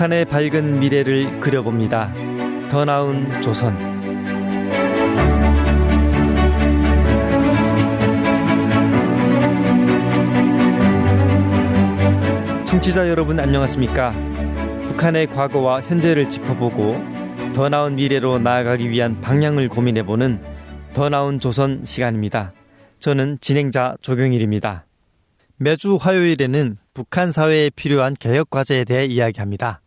북한의 밝은 미래를 그려봅니다. 더 나은 조선. 청취자 여러분 안녕하십니까? 북한의 과거와 현재를 짚어보고 더 나은 미래로 나아가기 위한 방향을 고민해보는 더 나은 조선 시간입니다. 저는 진행자 조경일입니다. 매주 화요일에는 북한 사회에 필요한 개혁 과제에 대해 이야기합니다.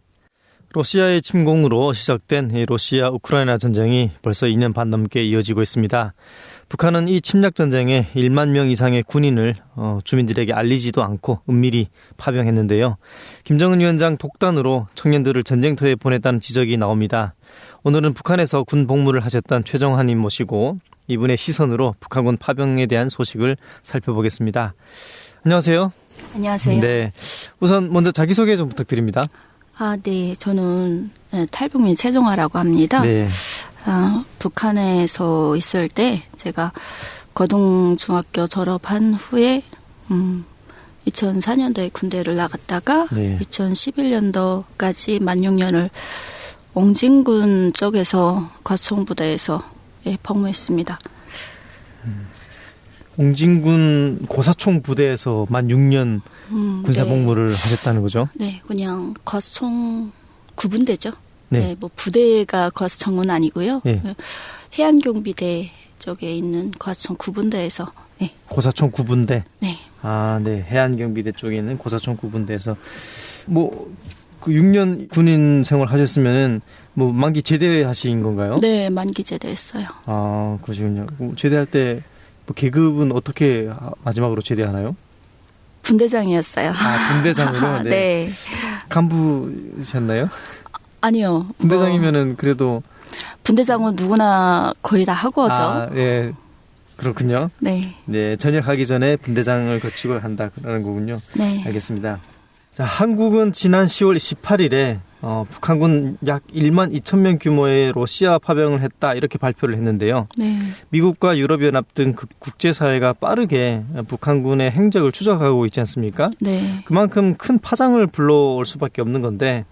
러시아의 침공으로 시작된 러시아 우크라이나 전쟁이 벌써 2년 반 넘게 이어지고 있습니다. 북한은 이 침략 전쟁에 1만 명 이상의 군인을 주민들에게 알리지도 않고 은밀히 파병했는데요. 김정은 위원장 독단으로 청년들을 전쟁터에 보냈다는 지적이 나옵니다. 오늘은 북한에서 군 복무를 하셨던 최정환님 모시고 이분의 시선으로 북한군 파병에 대한 소식을 살펴보겠습니다. 안녕하세요. 안녕하세요. 네, 우선 먼저 자기소개 좀 부탁드립니다. 네, 저는 탈북민 최정화라고 합니다. 네. 북한에서 있을 때 제가 거동중학교 졸업한 후에 2004년도에 군대를 나갔다가 네. 2011년도까지 만 6년을 옹진군 쪽에서 과총부대에서 복무했습니다. 옹진군 고사총 부대에서 만 6년 군사 복무를 네. 하셨다는 거죠? 네, 그냥 과총 구분대죠. 네. 네, 뭐 부대가 과총은 아니고요. 네. 해안경비대 쪽에 있는 과총 구분대에서. 네. 고사총 구분대. 네. 네, 해안경비대 쪽에 있는 고사총 구분대에서 그 6년 군인 생활 하셨으면은 만기 제대하신 건가요? 네, 만기 제대했어요. 그러시군요. 제대할 때 계급은 어떻게 마지막으로 제대하나요? 분대장이었어요. 분대장으로? 네. 네. 간부셨나요? 아니요. 분대장이면은 그래도. 분대장은 누구나 거의 다 하고죠. 네. 그렇군요. 네. 네. 전역하기 전에 분대장을 거치고 한다. 그러는 거군요. 네. 알겠습니다. 자, 한국은 지난 10월 18일에 북한군 약 1만 2천 명 규모의 러시아 파병을 했다 이렇게 발표를 했는데요. 네. 미국과 유럽연합 등 국제사회가 빠르게 북한군의 행적을 추적하고 있지 않습니까? 네. 그만큼 큰 파장을 불러올 수밖에 없는 건데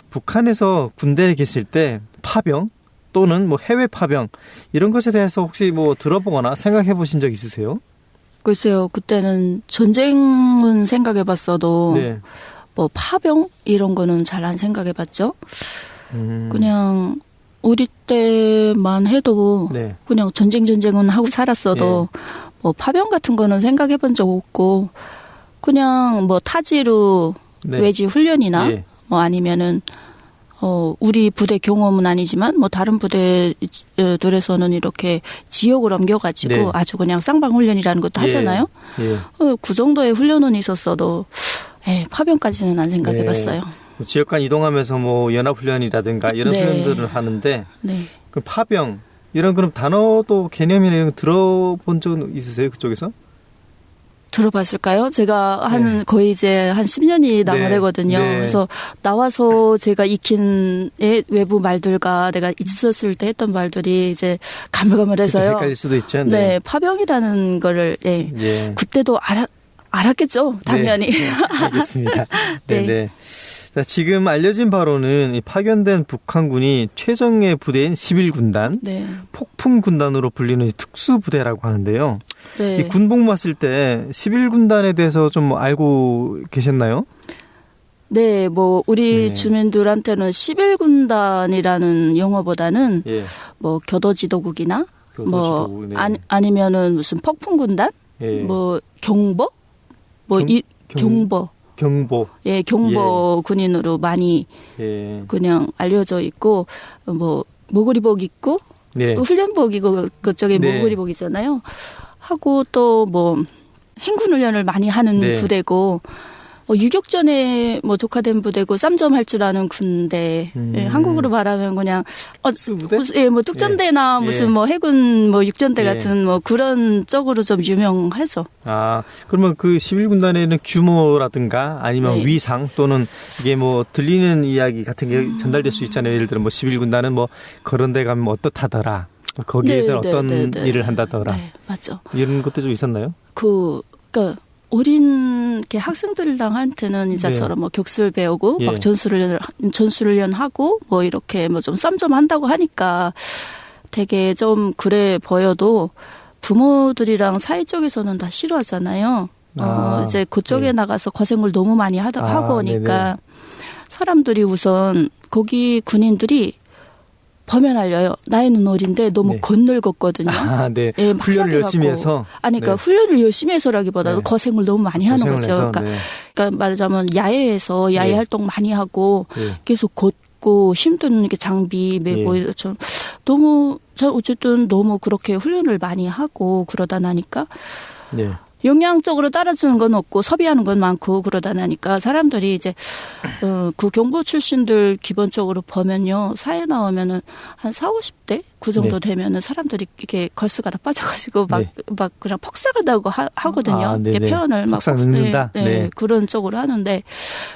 북한에서 군대에 계실 때 파병 또는 해외 파병 이런 것에 대해서 혹시 들어보거나 생각해 보신 적 있으세요? 글쎄요. 그때는 전쟁은 생각해 봤어도 네. 파병 이런 거는 잘 안 생각해 봤죠. 그냥 우리 때만 해도 네. 그냥 전쟁은 하고 살았어도 네. 파병 같은 거는 생각해 본 적 없고 그냥 타지로 네. 외지 훈련이나 예. 아니면은 우리 부대 경험은 아니지만 다른 부대들에서는 이렇게 지역을 옮겨가지고 네. 아주 그냥 쌍방 훈련이라는 것도 하잖아요. 예. 그 정도의 훈련은 있었어도 파병까지는 안 생각해봤어요. 네. 지역 간 이동하면서 연합훈련이라든가 이런 네. 훈련들을 하는데 네. 그 파병 이런 그럼 단어도 개념이나 이런 거 들어본 적은 있으세요? 그쪽에서? 들어봤을까요? 제가 네. 거의 이제 한 10년이 남아되거든요. 네. 그래서 나와서 제가 익힌 외부 말들과 내가 있었을 때 했던 말들이 이제 가물가물해서요. 헷갈릴 수도 있죠. 네, 파병이라는 거를 그때도 알았겠죠, 당연히. 네. 알겠습니다. 네. 네. 자, 지금 알려진 바로는 파견된 북한군이 최정예 부대인 11군단, 네. 폭풍군단으로 불리는 특수부대라고 하는데요. 네. 이 군복무 왔을 때 11군단에 대해서 좀 알고 계셨나요? 네, 우리 주민들한테는 11군단이라는 용어보다는 교도지도국이나 네. 아니면은 무슨 폭풍군단, 경보, 경보. 경보. 예, 경보 군인으로 많이 그냥 알려져 있고, 모그리복 입고, 훈련복이고, 그쪽에 모그리복 있잖아요. 하고 또 행군훈련을 많이 하는 부대고, 유격전에 족화된 부대고 쌈점 할 줄 아는 군대. 한국으로 말하면 그냥 특수부대? 특전대나 무슨 해군 육전대 같은 그런 쪽으로 좀 유명하죠. 그러면 그 11군단에는 규모라든가 아니면 위상 또는 이게 들리는 이야기 같은 게 전달될 수 있잖아요. 예를 들어 11군단은 그런 데 가면 어떻다더라. 거기에서 어떤 일을 한다더라. 네, 맞죠. 이런 것도 좀 있었나요? 그러니까 어린 이렇게 학생들한테는 이제처럼 뭐 격술 배우고 막 전술훈련 하고 뭐 이렇게 뭐 좀 쌈 좀 한다고 하니까 되게 좀 그래 보여도 부모들이랑 사회 쪽에서는 다 싫어하잖아요. 이제 그쪽에 나가서 고생을 너무 많이 하고 오니까 사람들이 우선 거기 군인들이 범연알려요. 나이는 어린데 너무 건늙었거든요. 네. 예, 훈련을 열심히 해서. 그러니까 훈련을 열심히 해서라기보다도 고생을 너무 많이 하는 거죠. 그러니까 말하자면 야외에서 야외 활동 많이 하고 계속 걷고 힘든 이렇게 장비 메고 좀 너무 어쨌든 너무 그렇게 훈련을 많이 하고 그러다 나니까 영양적으로 따라주는 건 없고 소비하는 건 많고 그러다 나니까 사람들이 이제 그 경보 출신들 기본적으로 보면요. 사회 나오면은 한 40, 50대 그 정도 되면은 사람들이 이렇게 걸스가 다 빠져가지고 막 그냥 폭삭하다고 하거든요. 이렇게 표현을 막 폭삭 늙는다. 그런 쪽으로 하는데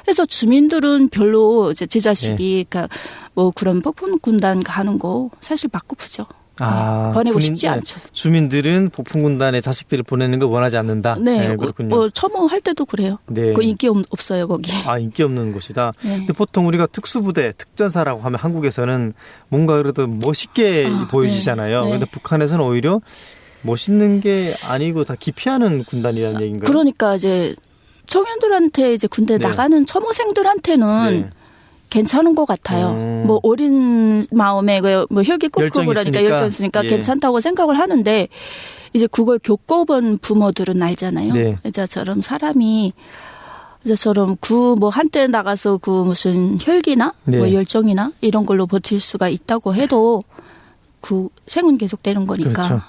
그래서 주민들은 별로 이제 제 자식이 그러니까 뭐 그런 폭풍 군단 가는 거 사실 맞고프죠. 보내고 싶지 않죠. 주민들은 폭풍군단에 자식들을 보내는 걸 원하지 않는다. 네, 그렇군요. 첨호할 때도 그래요. 그 인기 없어요 거기. 인기 없는 곳이다. 근데 보통 우리가 특수부대, 특전사라고 하면 한국에서는 뭔가 그래도 멋있게 보여지잖아요. 그런데 북한에서는 오히려 멋있는 게 아니고 다 기피하는 군단이라는 얘기인가요? 그러니까 이제 청년들한테 이제 군대 나가는 첨호생들한테는 괜찮은 것 같아요. 뭐 어린 마음에 뭐 혈기 끓고 그러니까 열정 있으니까 괜찮다고 생각을 하는데 이제 그걸 겪어본 부모들은 알잖아요. 이제처럼 사람이 이제처럼 그 뭐 한때 나가서 그 무슨 혈기나 뭐 열정이나 이런 걸로 버틸 수가 있다고 해도 그 생은 계속되는 거니까.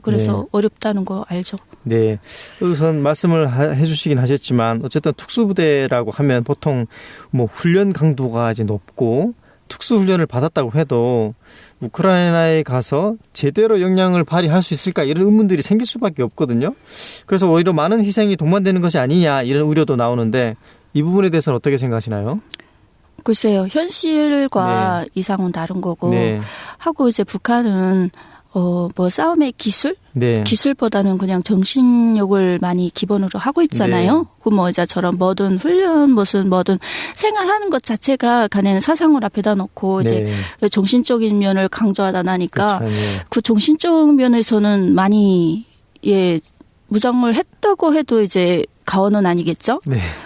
그래서 어렵다는 거 알죠. 네. 우선 말씀을 해주시긴 하셨지만 어쨌든 특수부대라고 하면 보통 뭐 훈련 강도가 이제 높고 특수훈련을 받았다고 해도 우크라이나에 가서 제대로 역량을 발휘할 수 있을까 이런 의문들이 생길 수밖에 없거든요. 그래서 오히려 많은 희생이 동반되는 것이 아니냐 이런 우려도 나오는데 이 부분에 대해서는 어떻게 생각하시나요? 글쎄요. 현실과 이상은 다른 거고 하고 이제 북한은 뭐 싸움의 기술? 기술보다는 그냥 정신력을 많이 기본으로 하고 있잖아요. 그 뭐 이제처럼 뭐든 훈련 뭐든 생활하는 것 자체가 간에는 사상을 앞에다 놓고 이제 정신적인 면을 강조하다 나니까 그 정신적 면에서는 많이 무장을 했다고 해도 이제 가언은 아니겠죠.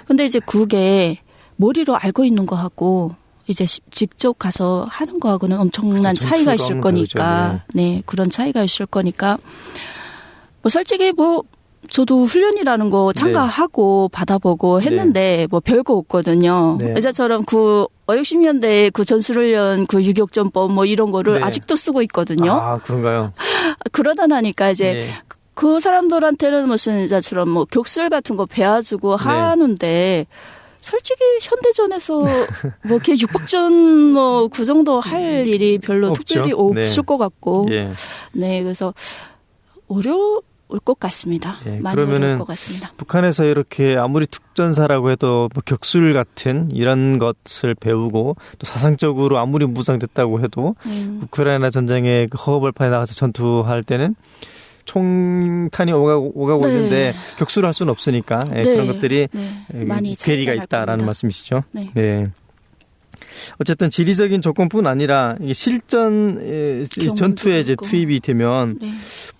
근데 이제 그게 머리로 알고 있는 거하고 이제 직접 가서 하는 거하고는 엄청난 차이가 있을 거니까. 그런 차이가 있을 거니까. 뭐 솔직히 뭐 저도 훈련이라는 거 참가하고 받아보고 했는데 뭐 별거 없거든요. 이제처럼 그 60년대 그 전술훈련 그 유격전법 뭐 이런 거를 아직도 쓰고 있거든요. 그런가요? 그러다 나니까 이제 그 사람들한테는 무슨 이제처럼 뭐 격술 같은 거 배워주고 하는데 솔직히 현대전에서 뭐 이렇게 육박전 뭐 그 정도 할 일이 별로 없죠. 특별히 없을 것 같고, 그래서 어려울 것 같습니다. 많이 어려울 것 같습니다. 북한에서 이렇게 아무리 특전사라고 해도 뭐 격술 같은 이런 것을 배우고 또 사상적으로 아무리 무장됐다고 해도 우크라이나 전쟁에 허허벌판에 나가서 전투할 때는 총탄이 오가고 있는데 격수를 할 수는 없으니까 그런 것들이 많이 괴리가 있다라는 말씀이시죠. 어쨌든 지리적인 조건뿐 아니라 실전 전투에 이제 투입이 되면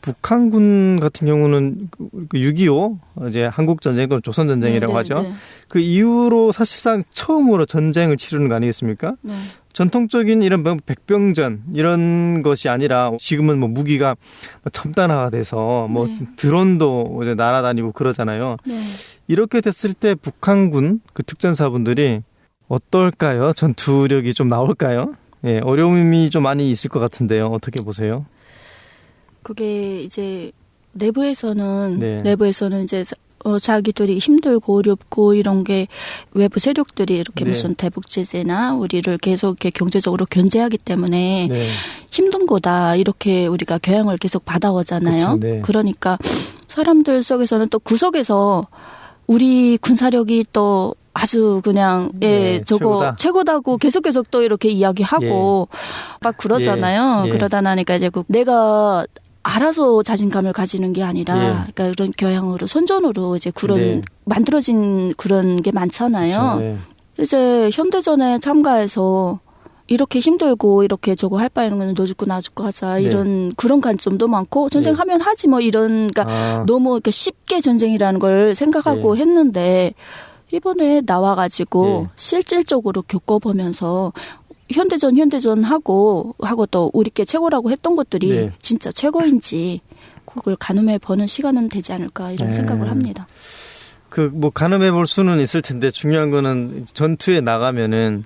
북한군 같은 경우는 6.25 이제 한국 전쟁은 조선 전쟁이라고 하죠. 그 이후로 사실상 처음으로 전쟁을 치르는 거 아니겠습니까? 전통적인 이런 백병전 이런 것이 아니라 지금은 뭐 무기가 첨단화가 돼서 뭐 드론도 이제 날아다니고 그러잖아요. 이렇게 됐을 때 북한군 그 특전사분들이 어떨까요? 전투력이 좀 나올까요? 어려움이 좀 많이 있을 것 같은데요. 어떻게 보세요? 그게 이제 내부에서는 이제 자기들이 힘들고 어렵고 이런 게 외부 세력들이 이렇게 무슨 대북 제재나 우리를 계속 이렇게 경제적으로 견제하기 때문에 힘든 거다 이렇게 우리가 교양을 계속 받아오잖아요. 그러니까 사람들 속에서는 또 구석에서 우리 군사력이 또 아주 그냥 저거 최고다고 계속 또 이렇게 이야기하고 막 그러잖아요. 그러다 나니까 이제 내가 알아서 자신감을 가지는 게 아니라 그러니까 그런 교양으로 선전으로 이제 그런 만들어진 그런 게 많잖아요. 그렇죠. 이제 현대전에 참가해서 이렇게 힘들고 이렇게 저거 할 바에는 너 죽고 나 죽고 하자 이런 그런 관점도 많고 전쟁하면 하지 뭐 이런 그러니까 너무 이렇게 쉽게 전쟁이라는 걸 생각하고 했는데 이번에 나와가지고 실질적으로 겪어보면서 현대전 하고 또 우리께 최고라고 했던 것들이 진짜 최고인지 그걸 가늠해 보는 시간은 되지 않을까 이런 생각을 합니다. 뭐 가늠해 볼 수는 있을 텐데 중요한 거는 전투에 나가면은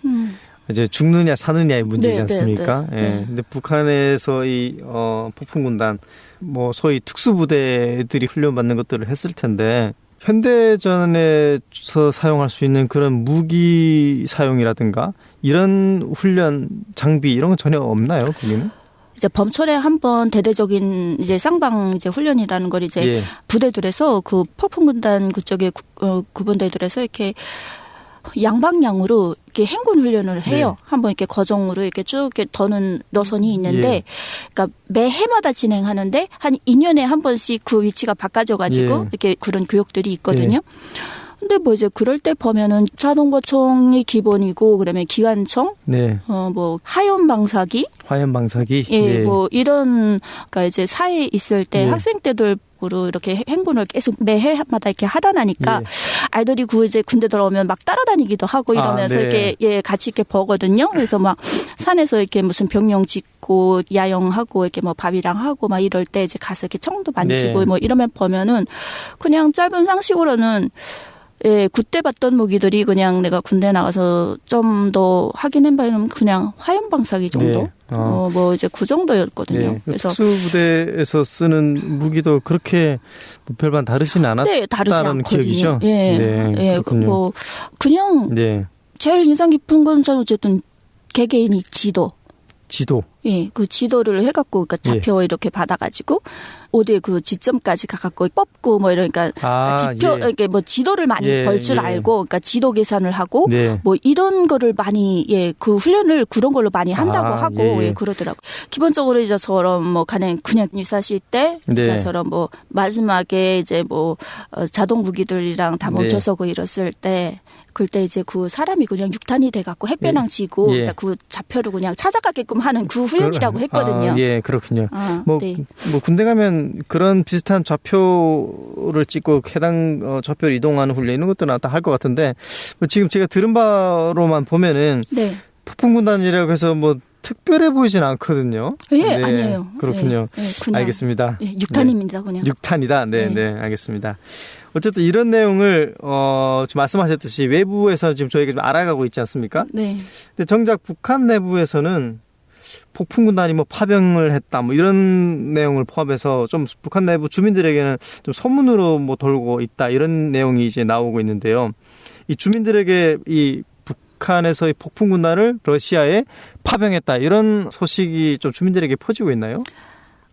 이제 죽느냐 사느냐의 문제지 않습니까? 근데 북한에서 이 폭풍군단 뭐 소위 특수부대들이 훈련받는 것들을 했을 텐데 현대전에서 사용할 수 있는 그런 무기 사용이라든가 이런 훈련 장비 이런 건 전혀 없나요, 거기는? 이제 봄철에 한번 대대적인 이제 쌍방 이제 훈련이라는 걸 이제 부대들에서 그 폭풍군단 그쪽에 구분대들에서 이렇게 양방향으로 이렇게 행군 훈련을 해요. 한번 이렇게 거정으로 이렇게 쭉 이렇게 더는 노선이 있는데, 그러니까 매 해마다 진행하는데 한 2년에 한 번씩 그 위치가 바꿔져가지고 이렇게 그런 교육들이 있거든요. 근데 뭐 이제 그럴 때 보면은 자동보총이 기본이고 그다음에 기관총, 뭐 하연방사기, 뭐 이런 그러니까 이제 사회에 있을 때 학생 때들으로 이렇게 행군을 계속 매해마다 이렇게 하다 나니까 아이들이 그 이제 군대 들어오면 막 따라다니기도 하고 이러면서 이렇게 같이 이렇게 보거든요. 그래서 막 산에서 이렇게 무슨 병영 짓고 야영하고 이렇게 뭐 밥이랑 하고 막 이럴 때 이제 가서 이렇게 청도 만지고 뭐 이러면 보면은 그냥 짧은 상식으로는 그때 봤던 무기들이 그냥 내가 군대 나가서 좀 더 확인한 바에는 그냥 화염방사기 정도? 뭐 이제 그 정도였거든요. 그래서 특수부대에서 쓰는 무기도 그렇게 별반 다르진 않았다는 기억이죠? 뭐 그냥 제일 인상 깊은 건 어쨌든 개개인이 지도. 그 지도를 해갖고, 그러니까 좌표 이렇게 받아가지고, 어디에 그 지점까지 가갖고 뽑고, 뭐 이러니까, 이렇게 뭐 지도를 많이 벌 줄 알고, 그러니까 지도 계산을 하고, 뭐 이런 거를 많이, 그 훈련을 그런 걸로 많이 한다고 하고, 그러더라고요. 기본적으로 이제 저런 뭐 그냥 유사시 때, 저런 뭐 마지막에 이제 뭐 자동 무기들이랑 다 멈춰서 그 이랬을 때, 그때 이제 그 사람이 그냥 육탄이 돼갖고 햇볕랑 지고 그 좌표를 그냥 찾아가게끔 하는 그 훈련이라고 했거든요. 그렇군요. 뭐 군대 가면 그런 비슷한 좌표를 찍고 해당 좌표를 이동하는 훈련 이런 것들은 다 할 것 같은데 뭐 지금 제가 들은 바로만 보면은 폭풍군단이라고 해서 뭐 특별해 보이진 않거든요. 아니에요. 그렇군요. 그냥 알겠습니다. 6탄입니다, 그냥. 6탄이다. 알겠습니다. 어쨌든 이런 내용을 지금 말씀하셨듯이 외부에서 지금 저희가 좀 알아가고 있지 않습니까? 근데 정작 북한 내부에서는 폭풍군단이 뭐 파병을 했다, 뭐 이런 내용을 포함해서 좀 북한 내부 주민들에게는 좀 소문으로 뭐 돌고 있다 이런 내용이 이제 나오고 있는데요. 이 주민들에게 이 북한에서의 폭풍군단을 러시아에 파병했다 이런 소식이 좀 주민들에게 퍼지고 있나요?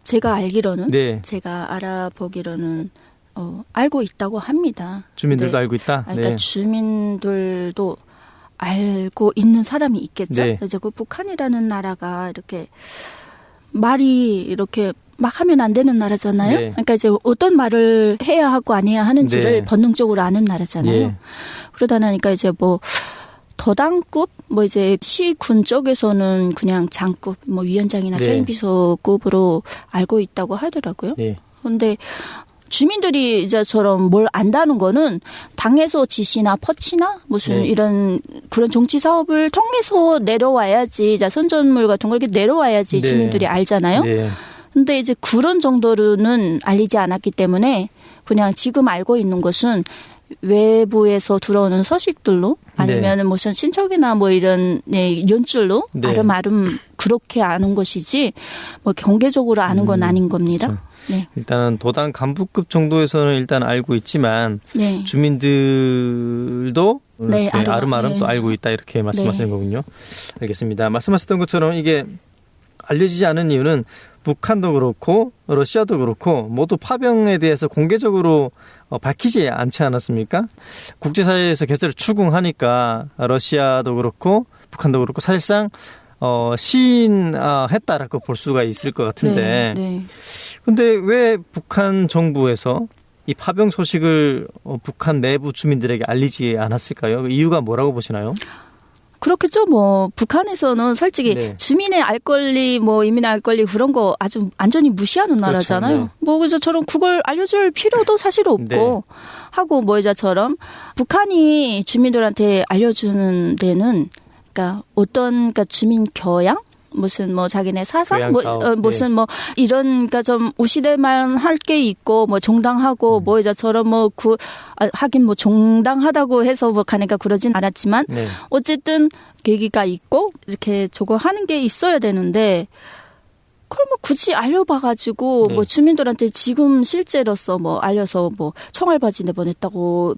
제가 알기로는 제가 알아보기로는 알고 있다고 합니다. 주민들도 알고 있다? 그러니까 주민들도 알고 있는 사람이 있겠죠. 이제 그 북한이라는 나라가 이렇게 말이 이렇게 막 하면 안 되는 나라잖아요. 그러니까 이제 어떤 말을 해야 하고 안 해야 하는지를 본능적으로 아는 나라잖아요. 그러다 나니까 이제 뭐 더당급 뭐 이제 시군 쪽에서는 그냥 장급 뭐 위원장이나 차임비서급으로 알고 있다고 하더라고요. 그런데 주민들이 이제처럼 뭘 안다는 거는 당에서 지시나 퍼치나 무슨 이런 그런 정치 사업을 통해서 내려와야지, 이제 선전물 같은 걸 이렇게 내려와야지 주민들이 알잖아요. 근데 이제 그런 정도로는 알리지 않았기 때문에 그냥 지금 알고 있는 것은 외부에서 들어오는 소식들로 아니면 무슨 친척이나 뭐 이런 연줄로 아름아름 그렇게 아는 것이지 뭐 공개적으로 아는 건 아닌 겁니다. 일단은 도당 간부급 정도에서는 일단 알고 있지만 주민들도 아름아름 또 알고 있다 이렇게 말씀하시는 거군요. 알겠습니다. 말씀하셨던 것처럼 이게 알려지지 않은 이유는 북한도 그렇고 러시아도 그렇고 모두 파병에 대해서 공개적으로 밝히지 않지 않았습니까? 국제사회에서 계속 추궁하니까 러시아도 그렇고 북한도 그렇고 사실상 시인했다라고 볼 수가 있을 것 같은데. 네. 근데 왜 북한 정부에서 이 파병 소식을 북한 내부 주민들에게 알리지 않았을까요? 이유가 뭐라고 보시나요? 그렇겠죠. 뭐 북한에서는 솔직히 네. 주민의 알 권리, 뭐 인민의 알 권리 그런 거 아주 완전히 무시하는 나라잖아요. 그렇죠. 네. 뭐 그래서처럼 그걸 알려줄 필요도 사실 없고 네. 하고 뭐 이자처럼 북한이 주민들한테 알려주는 데는 그러니까 어떤 그러니까 주민 교양 무슨 뭐 자기네 사상 무슨 네. 뭐 이런 그러니까 좀 우시대만 할 게 있고 뭐 정당하고 뭐 이자처럼 뭐 하긴 뭐 정당하다고 해서 뭐 가니까 그러진 않았지만 네. 어쨌든 계기가 있고 이렇게 저거 하는 게 있어야 되는데 그걸 뭐 굳이 알려봐가지고 네. 뭐 주민들한테 지금 실제로서 뭐 알려서 뭐 총알바지 내보냈다고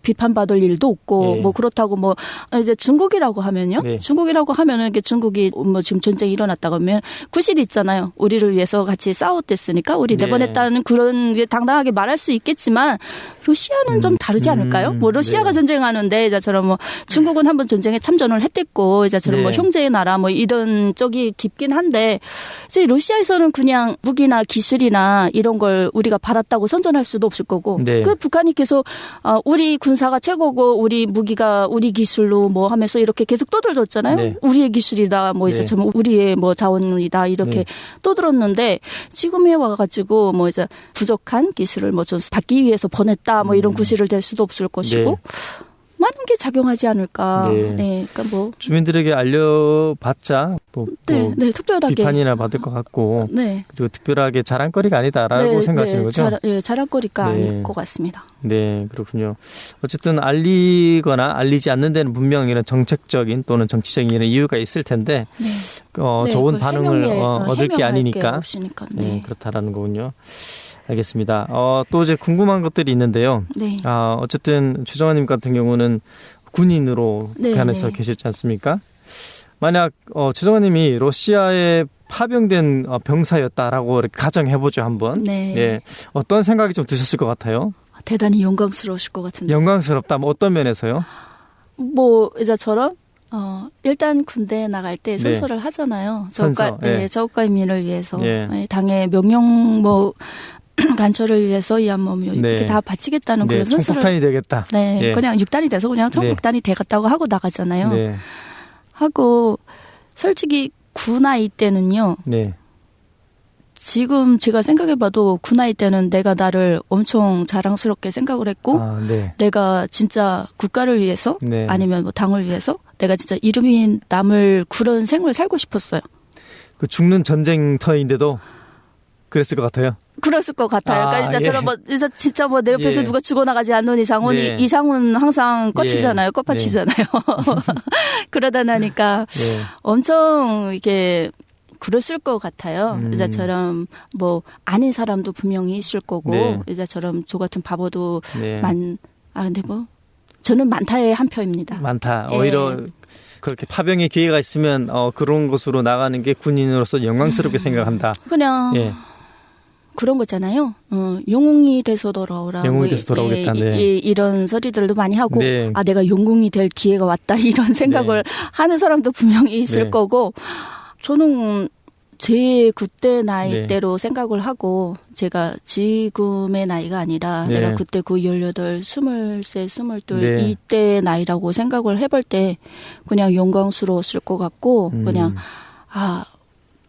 비판받을 일도 없고 네. 뭐 그렇다고 뭐 이제 중국이라고 하면요. 네. 중국이라고 하면은 이게 중국이 뭐 지금 전쟁이 일어났다고 하면 구실이 있잖아요. 우리를 위해서 같이 싸웠댔으니까 우리 내보냈다는 그런 게 당당하게 말할 수 있겠지만 러시아는 좀 다르지 않을까요? 뭐 러시아가 네. 전쟁하는데 이제처럼 뭐 중국은 한번 전쟁에 참전을 했댔고 이제처럼 네. 뭐 형제의 나라 뭐 이런 쪽이 깊긴 한데 이제 러시아에서는 그냥 무기나 기술이나 이런 걸 우리가 받았다고 선전할 수도 없을 거고 네. 그 북한이 계속 우리 군사가 최고고 우리 무기가 우리 기술로 뭐 하면서 이렇게 계속 떠들었잖아요. 네. 우리의 기술이다 뭐 이제 네. 우리의 뭐 자원이다 이렇게 네. 떠들었는데 지금에 와가지고 뭐 이제 부족한 기술을 뭐 좀 받기 위해서 보냈다 뭐 이런 구실을 댈 수도 없을 것이고 네. 많은 게 작용하지 않을까. 네. 네. 그러니까 뭐 주민들에게 알려봤자 뭐, 네. 뭐 네. 특별하게 비판이나 받을 것 같고 네. 그리고 특별하게 자랑거리가 아니다라고 네. 생각하시는 거죠? 자랑거리가 네. 아닐 것 같습니다. 네, 그렇군요. 어쨌든 알리거나 알리지 않는 데는 분명 이런 정책적인 또는 정치적인 이런 이유가 있을 텐데 네. 좋은 반응을 얻을 게 아니니까 네. 그렇다라는 거군요. 알겠습니다. 또 이제 궁금한 것들이 있는데요. 네. 어쨌든 최정아님 같은 경우는 군인으로 북한에서 네. 계셨지 않습니까? 만약 최정아님이 러시아에 파병된 병사였다라고 이렇게 가정해보죠 한번. 네. 네. 어떤 생각이 좀 드셨을 것 같아요? 대단히 영광스러우실 것 같은데. 영광스럽다. 뭐 어떤 면에서요? 뭐 이제처럼 일단 군대에 나갈 때 선서를 네. 하잖아요. 저국가 인민을 위해서 네. 당의 명령 뭐 간철을 위해서 이 한 몸 이렇게 네. 다 바치겠다는 네. 그런 선서를. 청폭탄이 되겠다. 네, 네. 그냥 6단이 돼서 그냥 청폭탄이 되겠다고 하고 나가잖아요. 네. 하고 솔직히 군 나이 때는요. 네. 지금 제가 생각해봐도 군 나이 때는 내가 나를 엄청 자랑스럽게 생각을 했고 네. 내가 진짜 국가를 위해서 네. 아니면 뭐 당을 위해서 내가 진짜 이름이 남을 그런 생을 살고 싶었어요. 그 죽는 전쟁터인데도 그랬을 것 같아요. 그랬을 것 같아요. 그러니까 진짜 뭐 내 옆에서 누가 죽어나가지 않는 이상은 이상은 항상 껍치잖아요. 껍받치잖아요. 그러다 나니까 엄청 이게 그랬을 것 같아요. 이자처럼 뭐 아닌 사람도 분명히 있을 거고 이자처럼 저 같은 바보도 근데 뭐 저는 많다의 한 표입니다. 많다. 오히려 그렇게 파병의 기회가 있으면 그런 곳으로 나가는 게 군인으로서 영광스럽게 생각한다. 그냥 그런 거잖아요. 영웅이 돼서 돌아오라. 영웅이 돼서 돌아오겠다. 이런 소리들도 많이 하고 내가 영웅이 될 기회가 왔다 이런 생각을 하는 사람도 분명히 있을 거고 저는 제 그때 나이대로 생각을 하고 제가 지금의 나이가 아니라 내가 그때 그 18, 23, 22 이때 나이라고 생각을 해볼 때 그냥 영광스러웠을 것 같고 그냥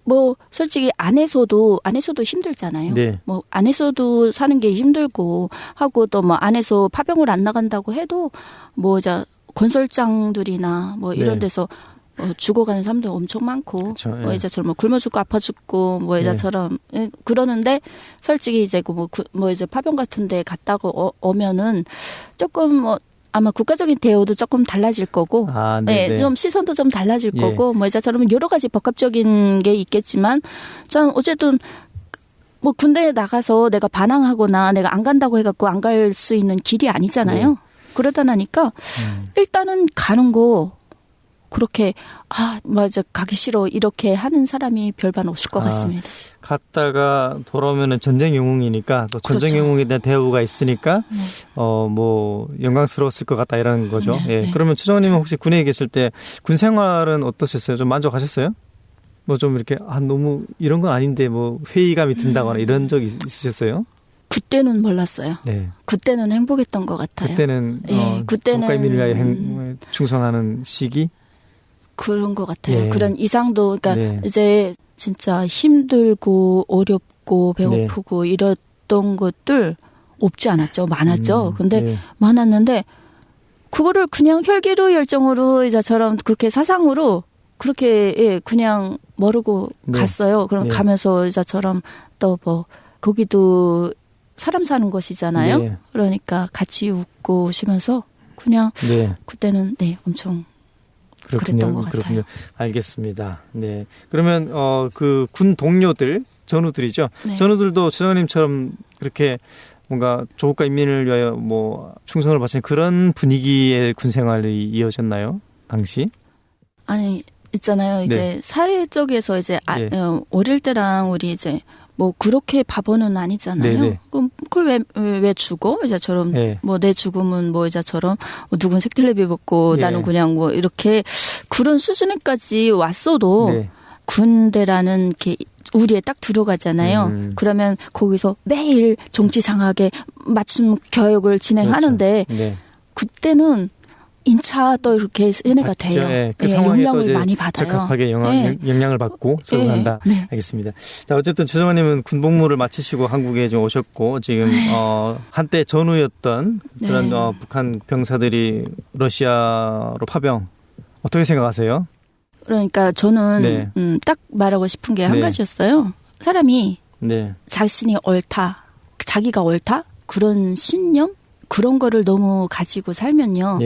뭐 솔직히 안에서도 힘들잖아요. 뭐 안에서도 사는 게 힘들고 하고 또 뭐 안에서 파병을 안 나간다고 해도 뭐 건설장들이나 뭐 이런 데서 죽어가는 사람들 엄청 많고 뭐 이제처럼 뭐 굶어 죽고 아파 죽고 뭐 이제처럼 그러는데 솔직히 이제 뭐 이제 파병 같은데 갔다고 오면은 조금 뭐 아마 국가적인 대우도 조금 달라질 거고, 좀 시선도 좀 달라질 거고, 뭐 이제처럼 여러 가지 복합적인 게 있겠지만, 전 어쨌든 뭐 군대에 나가서 내가 반항하거나 내가 안 간다고 해갖고 안 갈 수 있는 길이 아니잖아요. 그러다 나니까 일단은 가는 거 그렇게 맞아 가기 싫어 이렇게 하는 사람이 별반 없을 것 같습니다. 갔다가 돌아오면은 전쟁 영웅이니까 또 전쟁 그렇죠. 영웅에 대한 대우가 있으니까 뭐 영광스러웠을 것 같다 이라는 거죠. 네, 예. 네. 그러면 최정원님은 혹시 군에 계실 때 군 생활은 어떠셨어요? 좀 만족하셨어요? 뭐 좀 이렇게 너무 이런 건 아닌데 뭐 회의감이 든다거나 이런 적이 있으셨어요? 그때는 몰랐어요. 네. 그때는 행복했던 것 같아요. 그때는 국가인민을 위하여 충성하는 시기? 그런 것 같아요. 예. 그런 이상도 그러니까 이제 진짜 힘들고 어렵고 배고프고 이랬던 것들 없지 않았죠. 많았죠. 근데 많았는데 그거를 그냥 혈기로 열정으로 이제처럼 그렇게 사상으로 그렇게 그냥 모르고 갔어요. 그럼 가면서 이제처럼 또 뭐 거기도 사람 사는 곳이잖아요. 그러니까 같이 웃고 오시면서 그냥 그때는 엄청 그랬던 것 같아요. 그렇군요. 알겠습니다. 네. 그러면 그 군 동료들, 전우들이죠. 전우들도 최정원님처럼 그렇게 뭔가 조국과 인민을 위하여 뭐 충성을 바치는 그런 분위기의 군 생활이 이어졌나요? 당시? 아니 있잖아요. 이제 사회 쪽에서 이제 어릴 때랑 우리 이제 뭐 그렇게 바보는 아니잖아요. 그럼 그걸 왜 죽어? 이제처럼 뭐 내 죽음은 뭐 이제처럼 누군 색텔레비 벗고 나는 그냥 뭐 이렇게 그런 수준에까지 왔어도 군대라는 게 우리에 딱 들어가잖아요. 그러면 거기서 매일 정치상하게 맞춤 교육을 진행하는데 그때는 인차 또 이렇게 세뇌가 돼요. 그 상황에 영향을 또 많이 받아요. 적합하게 영향을 받고 적응한다. 알겠습니다. 자, 어쨌든 최정원님은 군복무를 마치시고 한국에 좀 오셨고 지금 한때 전우였던 그런 북한 병사들이 러시아로 파병 어떻게 생각하세요? 그러니까 저는 딱 말하고 싶은 게 한 가지였어요. 사람이 자신이 옳다, 자기가 옳다 그런 신념 그런 거를 너무 가지고 살면요.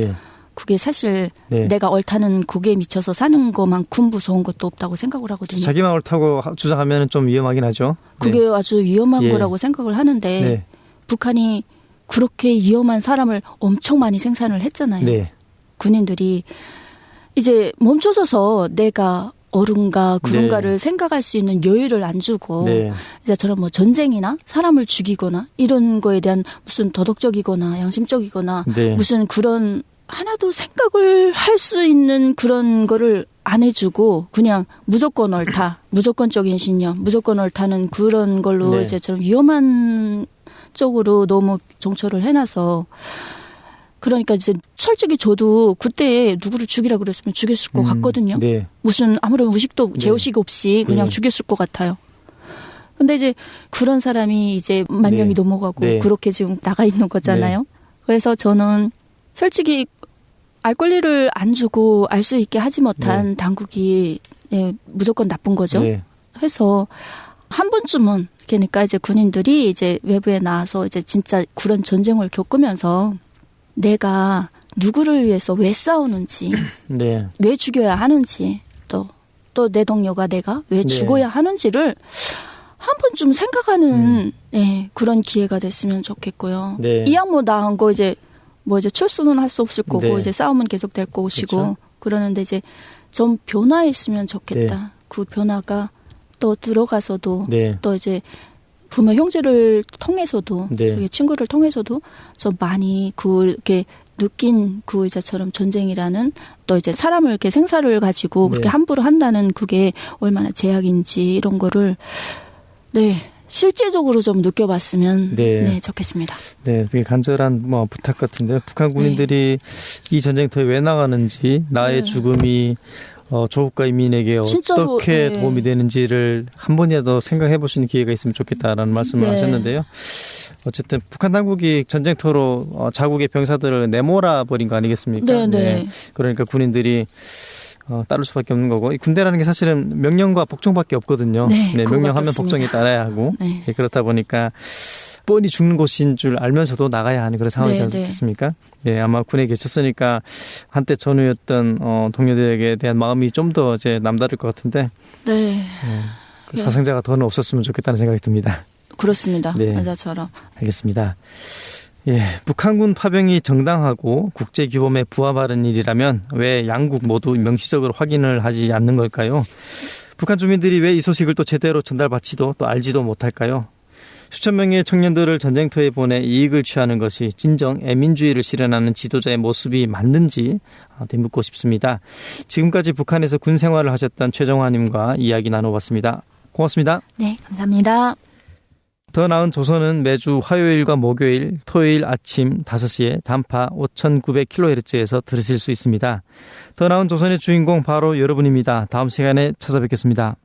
그게 사실 내가 옳다는 국에 미쳐서 사는 것만큼 무서운 것도 없다고 생각을 하거든요. 자기만 옳다고 주장하면 좀 위험하긴 하죠. 그게 아주 위험한 거라고 생각을 하는데 북한이 그렇게 위험한 사람을 엄청 많이 생산을 했잖아요. 군인들이 이제 멈춰서서 내가 옳은가 그런가를 생각할 수 있는 여유를 안 주고 이제처럼 뭐 전쟁이나 사람을 죽이거나 이런 거에 대한 무슨 도덕적이거나 양심적이거나 무슨 그런 하나도 생각을 할 수 있는 그런 거를 안 해주고 그냥 무조건 옳다, 무조건적인 신념, 무조건 옳다는 그런 걸로 이제처럼 위험한 쪽으로 너무 정처를 해놔서 그러니까 이제 솔직히 저도 그때 누구를 죽이라 그랬으면 죽였을 것 같거든요. 무슨 아무런 의식도 죄의식 없이 그냥 죽였을 것 같아요. 근데 이제 그런 사람이 이제 10,000명이 넘어가고 그렇게 지금 나가 있는 거잖아요. 그래서 저는 솔직히 알 권리를 안 주고 알 수 있게 하지 못한 당국이 무조건 나쁜 거죠. 해서 한 번쯤은 그러니까 이제 군인들이 이제 외부에 나와서 이제 진짜 그런 전쟁을 겪으면서 내가 누구를 위해서 왜 싸우는지, 왜 죽여야 하는지, 또 내 동료가 내가 왜 죽어야 하는지를 한 번쯤 생각하는 그런 기회가 됐으면 좋겠고요. 이야 뭐 나은 거 이제 철수는 할 수 없을 거고 이제 싸움은 계속 될 것이고 그러는데 이제 좀 변화했으면 좋겠다. 그 변화가 또 들어가서도 또 이제 부모 형제를 통해서도 친구를 통해서도 좀 많이 그렇게 느낀 그 이제처럼 전쟁이라는 또 이제 사람을 이렇게 생사를 가지고 그렇게 함부로 한다는 그게 얼마나 제약인지 이런 거를 실제적으로 좀 느껴봤으면 좋겠습니다. 되게 간절한 부탁 같은데 북한 군인들이 이 전쟁터에 왜 나가는지 나의 죽음이 조국과 인민에게 진짜로, 어떻게 도움이 되는지를 한 번이라도 생각해 볼 수 있는 기회가 있으면 좋겠다라는 말씀을 하셨는데요. 어쨌든 북한 당국이 전쟁터로 자국의 병사들을 내몰아 버린 거 아니겠습니까? 그러니까 군인들이 따를 수밖에 없는 거고 이 군대라는 게 사실은 명령과 복종밖에 없거든요. 명령하면 복종에 따라야 하고 그렇다 보니까 뻔히 죽는 곳인 줄 알면서도 나가야 하는 그런 상황이지 않겠습니까? 아마 군에 계셨으니까 한때 전우였던 동료들에게 대한 마음이 좀 더 이제 남다를 것 같은데 그 사상자가 더는 없었으면 좋겠다는 생각이 듭니다. 그렇습니다. 맞아처럼. 알겠습니다. 예, 북한군 파병이 정당하고 국제규범에 부합하는 일이라면 왜 양국 모두 명시적으로 확인을 하지 않는 걸까요? 북한 주민들이 왜 이 소식을 또 제대로 전달받지도 또 알지도 못할까요? 수천 명의 청년들을 전쟁터에 보내 이익을 취하는 것이 진정 애민주의를 실현하는 지도자의 모습이 맞는지 되묻고 싶습니다. 지금까지 북한에서 군 생활을 하셨던 최정화님과 이야기 나눠봤습니다. 고맙습니다. 네, 감사합니다. 더 나은 조선은 매주 화요일과 목요일, 토요일 아침 5시에 단파 5900kHz에서 들으실 수 있습니다. 더 나은 조선의 주인공 바로 여러분입니다. 다음 시간에 찾아뵙겠습니다.